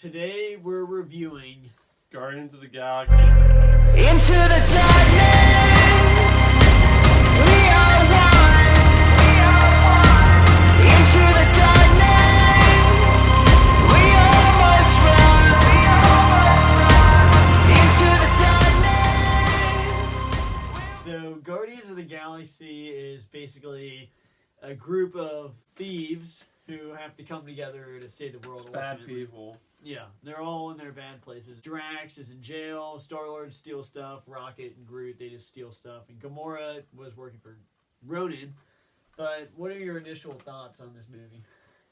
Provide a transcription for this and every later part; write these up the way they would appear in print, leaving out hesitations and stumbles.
Today we're reviewing Guardians of the Galaxy. Into the darkness, we are one. Into the darkness, we all must run. Into the darkness. So Guardians of the Galaxy is basically a group of thieves who have to come together to save the world. Bad ultimately. people. Yeah, they're all in their bad places. Drax is in jail, Star-Lord steals stuff, Rocket and Groot, they just steal stuff, and Gamora was working for Ronan. But what are your initial thoughts on this movie?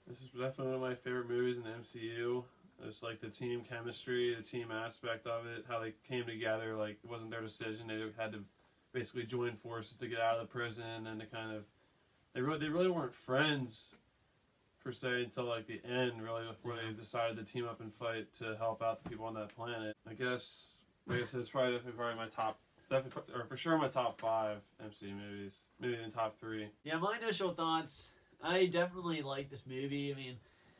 This is definitely one of my favorite movies in the MCU. It's like the team chemistry, the team aspect of it, how they came together. Like, it wasn't their decision. They had to basically join forces to get out of the prison and to kind of... They really weren't friends per se until like the end, really, before they decided to team up and fight to help out the people on that planet. I guess it's probably my top, or for sure my top 5 MCU movies, maybe in top 3. Yeah, my initial thoughts, I definitely like this movie. I mean,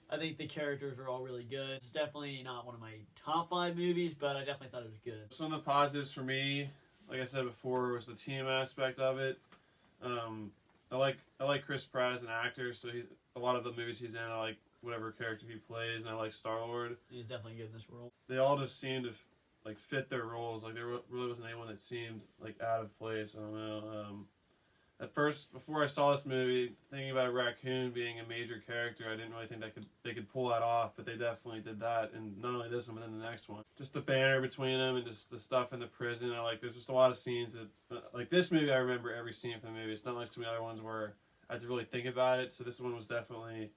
I think the characters are all really good. It's definitely not one of my top 5 movies, but I definitely thought it was good. Some of the positives for me, like I said before, was the team aspect of it. I like Chris Pratt as an actor, so a lot of the movies he's in, I like whatever character he plays, and I like Star-Lord. He's definitely good in this role. They all just seemed to like fit their roles. Like there really wasn't anyone that seemed like out of place. I don't know. At first, before I saw this movie, thinking about a raccoon being a major character, I didn't really think they could pull that off, but they definitely did that. And not only this one, but then the next one. Just the banner between them and just the stuff in the prison. There's just a lot of scenes that, like this movie, I remember every scene from the movie. It's not like some of the other ones where I had to really think about it. So this one was definitely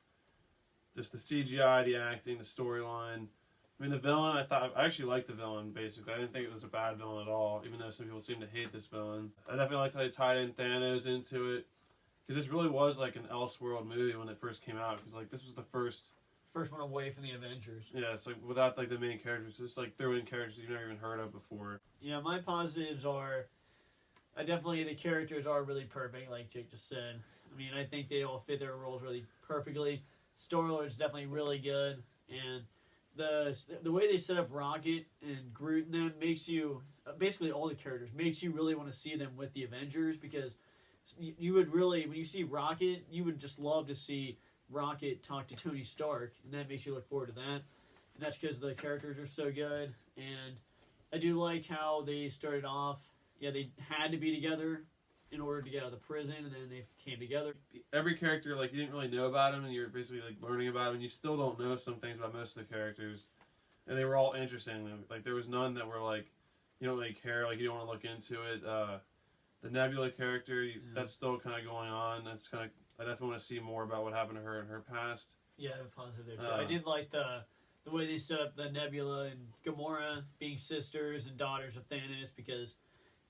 just the CGI, the acting, the storyline. I mean, the villain, I actually liked the villain, basically. I didn't think it was a bad villain at all, even though some people seem to hate this villain. I definitely liked how they tied in Thanos into it, because this really was like an Elseworld movie when it first came out, because like this was the first one away from the Avengers. Yeah, it's like without like the main characters, it's like throw in characters you've never even heard of before. Yeah, my positives are, the characters are really perfect, like Jake just said. I mean, I think they all fit their roles really perfectly. Star-Lord's definitely really good, and the way they set up Rocket and Groot and them makes you, basically all the characters, makes you really want to see them with the Avengers, because you would really, when you see Rocket, you would just love to see Rocket talk to Tony Stark, and that makes you look forward to that. And that's because the characters are so good, and I do like how they started off, they had to be together in order to get out of the prison, and then they came together. Every character, like, you didn't really know about him, and you're basically, like, learning about him, and you still don't know some things about most of the characters. And they were all interesting. Like, there was none that were, like, you don't really care, like, you don't want to look into it. The Nebula character, that's still kind of going on. That's kind of, I definitely want to see more about what happened to her in her past. Yeah, positive there, too. I did like the way they set up the Nebula and Gamora being sisters and daughters of Thanos, because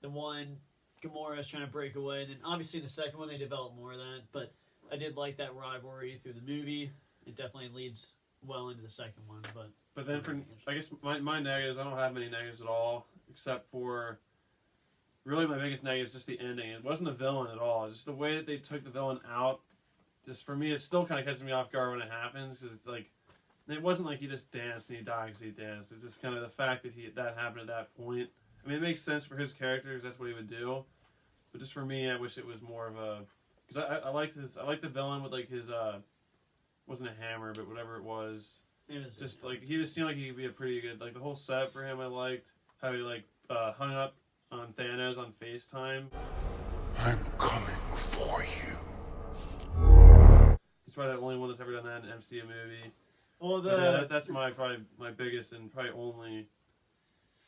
the one... Gamora is trying to break away, and then obviously in the second one they develop more of that, but I did like that rivalry through the movie. It definitely leads well into the second one, but then I guess my negatives, I don't have many negatives at all, except for really my biggest negative is just the ending. It wasn't a villain at all, just the way that they took the villain out. Just for me, it still kind of catches me off guard when it happens, because it's like, it wasn't like he just danced and he died because he danced. It's just kind of the fact that that happened at that point. I mean, it makes sense for his characters, that's what he would do. But just for me, I wish it was more of a... Because I liked the villain with, like, his, wasn't a hammer, but whatever it was. Just, like, he just seemed like he could be a pretty good... Like, the whole setup for him I liked. How he, like, hung up on Thanos on FaceTime. I'm coming for you. He's probably the only one that's ever done that in an MCU movie. Well, that's probably my biggest and probably only...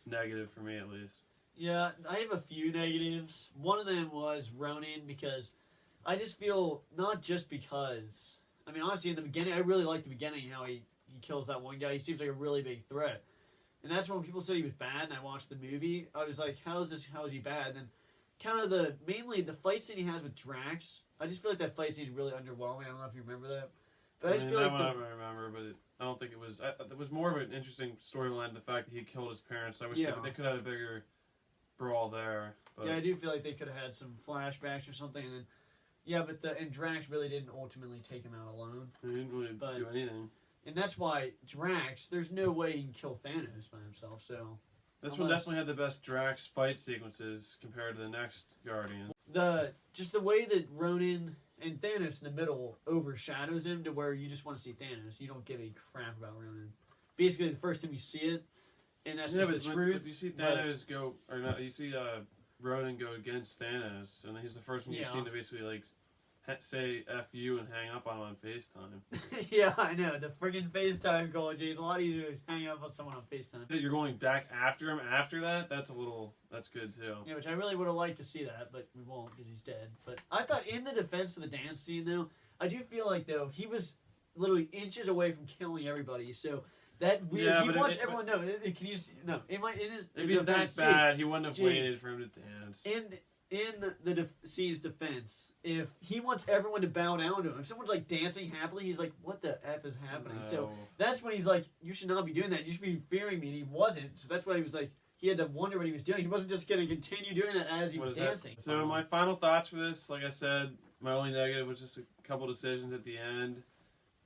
negative for me, at least. Yeah, I have a few negatives. One of them was Ronan, because I just feel, not just because, I mean, honestly, in the beginning, I really liked the beginning, how he kills that one guy. He seems like a really big threat. And that's when people said he was bad, and I watched the movie. I was like, how is he bad? And kind of mainly the fight scene he has with Drax, I just feel like that fight scene is really underwhelming. I don't know if you remember that. But I just feel like I remember, but I don't think it was. It was more of an interesting storyline, the fact that he killed his parents. I wish they could have had a bigger brawl there. But. Yeah, I do feel like they could have had some flashbacks or something, and then, and Drax really didn't ultimately take him out alone. He didn't really do anything. And that's why Drax, there's no way he can kill Thanos by himself, so... This one definitely had the best Drax fight sequences compared to the next Guardian. Just the way that Ronan and Thanos in the middle overshadows him to where you just want to see Thanos. You don't give a crap about Ronan. Basically, the first time you see it, and that's just the truth. If you see Thanos go, or not, you see Ronan go against Thanos, and he's the first one you've seen to basically like say F you and hang up on FaceTime. Yeah, I know. The friggin' FaceTime call, Jay, is a lot easier to hang up on someone on FaceTime. That you're going back after him after that, that's good too. Yeah, which I really would have liked to see that, but we won't because he's dead. But I thought in the defense of the dance scene, though, I do feel like, though, he was literally inches away from killing everybody, so that weird. Yeah, he wants everyone to know. Can you see? No, in his if he's that bad, he wouldn't have waited for him to dance. In the scene's defense, if he wants everyone to bow down to him, if someone's like dancing happily, he's like, "What the f is happening?" No. So that's when he's like, "You should not be doing that. You should be fearing me." And he wasn't. So that's why he was like, he had to wonder what he was doing. He wasn't just going to continue doing that as he was dancing. So my final thoughts for this, like I said, my only negative was just a couple decisions at the end.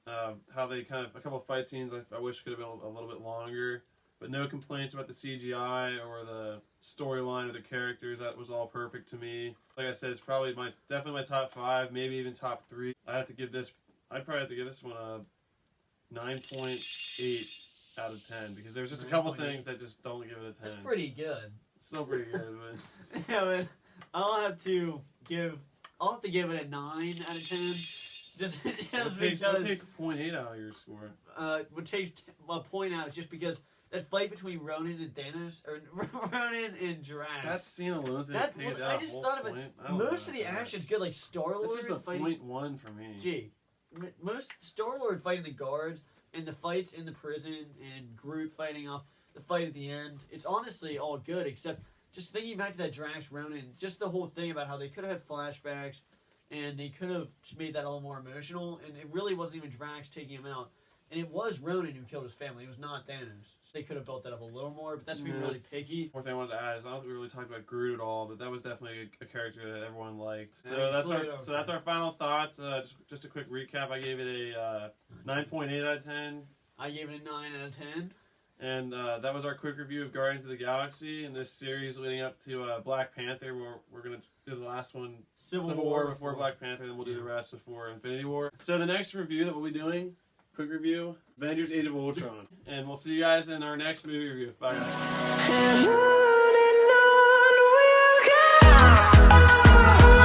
How they a couple of fight scenes I wish could have been a little bit longer. But no complaints about the CGI or the storyline of the characters. That was all perfect to me. Like I said, it's probably definitely my top 5, maybe even top 3. I'd probably have to give this one a 9.8 out of 10 because there's just a couple things that just don't give it a 10. That's pretty good. It's still pretty good, but yeah, but I'll have to give it a 9 out of 10. Just what because takes 0.8 out of your score? Would take a point out is just because that fight between Ronan and Thanos, or Ronan and Drax. That scene alone is I just thought of it. Most of the action's good, like Star-Lord It's just a fighting. 0.1 for me. Gee, most Star-Lord fighting the guards and the fights in the prison and Groot fighting off the fight at the end. It's honestly all good, except just thinking back to that Drax Ronan, just the whole thing about how they could have had flashbacks and they could have just made that a little more emotional, and it really wasn't even Drax taking him out. And it was Ronan who killed his family. It was not Thanos. So they could have built that up a little more, but that's being really picky. One thing I wanted to add is I don't think we really talked about Groot at all, but that was definitely a character that everyone liked. So that's our final thoughts. Just a quick recap. I gave it a 9.8 out of 10. I gave it a 9 out of 10. And that was our quick review of Guardians of the Galaxy in this series leading up to Black Panther. We're going to do the last one, Civil War before Black Panther, and then we'll do the rest before Infinity War. So the next review that we'll be doing, quick review, Avengers Age of Ultron. And we'll see you guys in our next movie review. Bye, guys. And on we'll go.